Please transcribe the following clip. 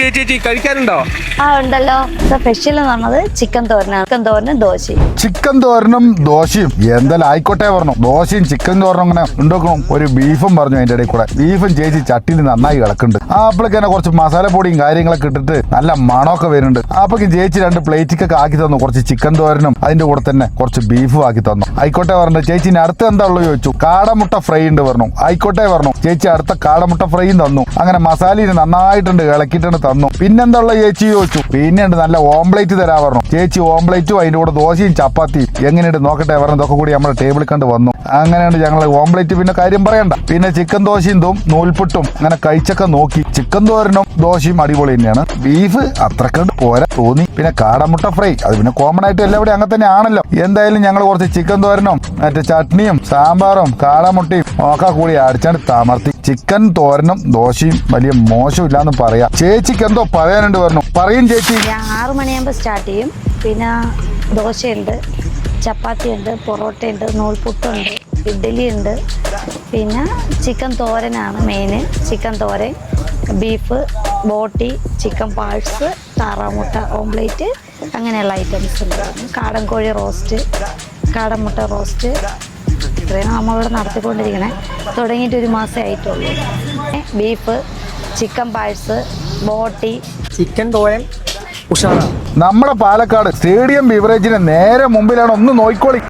ചേച്ചി കഴിക്കാനുണ്ടോ? ഉണ്ടല്ലോ. സ്പെഷ്യൽ എന്ന് പറഞ്ഞത് ചിക്കൻ തോരനാണ്. ചിക്കൻ തോരനും ദോശയും. ചിക്കൻ തോരനും ദോശയും എന്തായാലും ആയിക്കോട്ടെ പറഞ്ഞു. ദോശയും ചിക്കൻ തോരനും ഇങ്ങനെ ഉണ്ടാക്കണം. ഒരു ബീഫും പറഞ്ഞു അതിന്റെ ഇടയിൽ കൂടെ. ബീഫും ചേച്ചി ചട്ടിയിൽ നന്നായി കിടക്കുന്നുണ്ട്. അപ്പോഴേക്ക് തന്നെ കുറച്ച് മസാലപ്പൊടിയും കാര്യങ്ങളൊക്കെ ഇട്ടിട്ട് നല്ല മണമൊക്കെ വരുന്നുണ്ട്. അപ്പോഴേക്കും ചേച്ചി 2 പ്ലേറ്റിക്കൊക്കെ ആക്കി തന്നു. കുറച്ച് ചിക്കൻ തോരനും അതിന്റെ കൂടെ തന്നെ കുറച്ച് ബീഫും ആക്കി തന്നു. ആയിക്കോട്ടെ പറഞ്ഞു. ചേച്ചി അടുത്ത് എന്താ ഉള്ളത് ചോദിച്ചു. കാടമുട്ട ഫ്രൈ ഉണ്ട് പറഞ്ഞു. ആയിക്കോട്ടെ പറഞ്ഞു. ചേച്ചി അടുത്ത കാടമുട്ട ഫ്രൈയും തന്നു. അങ്ങനെ മസാലയിൽ നന്നായിട്ടുണ്ട് ഇളക്കിയിട്ടുണ്ട് തന്നു. പിന്നെന്താ ഉള്ള ചേച്ചി ചോദിച്ചു. പിന്നെയുണ്ട് നല്ല ഓംപ്ലേറ്റ് തരാ പറഞ്ഞു. ചേച്ചി ഓംപ്ലേറ്റും അതിന്റെ കൂടെ ദോശയും ചപ്പാത്തിയും എങ്ങനെയുണ്ട് നോക്കട്ടെ പറഞ്ഞു. ഇതൊക്കെ കൂടി നമ്മുടെ ടേബിളിൽ കണ്ട് വന്നു. അങ്ങനെയുണ്ട് ഞങ്ങൾ ഓംപ്ലേറ്റ് പിന്നെ കാര്യം പറയണ്ട. പിന്നെ ചിക്കൻ ദോശയും നൂൽപുട്ടും അങ്ങനെ കഴിച്ചൊക്കെ നോക്കി. ചിക്കൻ തോരനും ദോശയും അടിപൊളി തന്നെയാണ്. ബീഫ് അത്രക്കണ്ട് പോരാ തോന്നി. പിന്നെ കാടമുട്ട ഫ്രൈ അത് പിന്നെ കോമൺ ആയിട്ട് എല്ലാവരും അങ്ങനെ തന്നെ ആണല്ലോ. എന്തായാലും ഞങ്ങൾ കുറച്ച് ചിക്കൻ തോരനും മറ്റേ ചട്നിയും സാമ്പാറും കാടമുട്ടയും ഒക്കെ കൂടി അടിച്ചാണ്ട് തമർത്തി. ചിക്കൻ തോരനും ദോശയും വലിയ മോശമില്ലാന്ന് പറയാം. ചേച്ചിക്ക് എന്തോ പറയാനുണ്ട് പറഞ്ഞു. പറയും ചേച്ചി. 6 മണിയാകുമ്പോൾ സ്റ്റാർട്ട് ചെയ്യും. പിന്നെ ദോശയുണ്ട്, ചപ്പാത്തിയുണ്ട്, പൊറോട്ടയുണ്ട്, നൂൽപുട്ടുണ്ട്, ഇഡ്ഡലിയുണ്ട്. പിന്നെ ചിക്കൻ തോരനാണ് മെയിൻ. ചിക്കൻ തോരൻ, ബീഫ് ബോട്ടി, ചിക്കൻ പാഴ്സ്, താറാമുട്ട ഓംപ്ലേറ്റ്, അങ്ങനെയുള്ള ഐറ്റംസ് ഉണ്ട്. കാടൻ കോഴി റോസ്റ്റ്, കാടമുട്ട റോസ്റ്റ്, ഇത്രയും നമ്മളിവിടെ നടത്തിക്കൊണ്ടിരിക്കണേ. തുടങ്ങിയിട്ട് 1 മാസമേ ആയിട്ടുള്ളൂ. ബീഫ്, ചിക്കൻ പാഴ്സ്, ബോട്ടി, ചിക്കൻ തോരൻ ഉഷാറാണ്. നമ്മുടെ പാലക്കാട് സ്റ്റേഡിയം ബിവറേജിന് നേരെ മുമ്പിലാണ്. ഒന്ന് നോക്കിക്കോളി.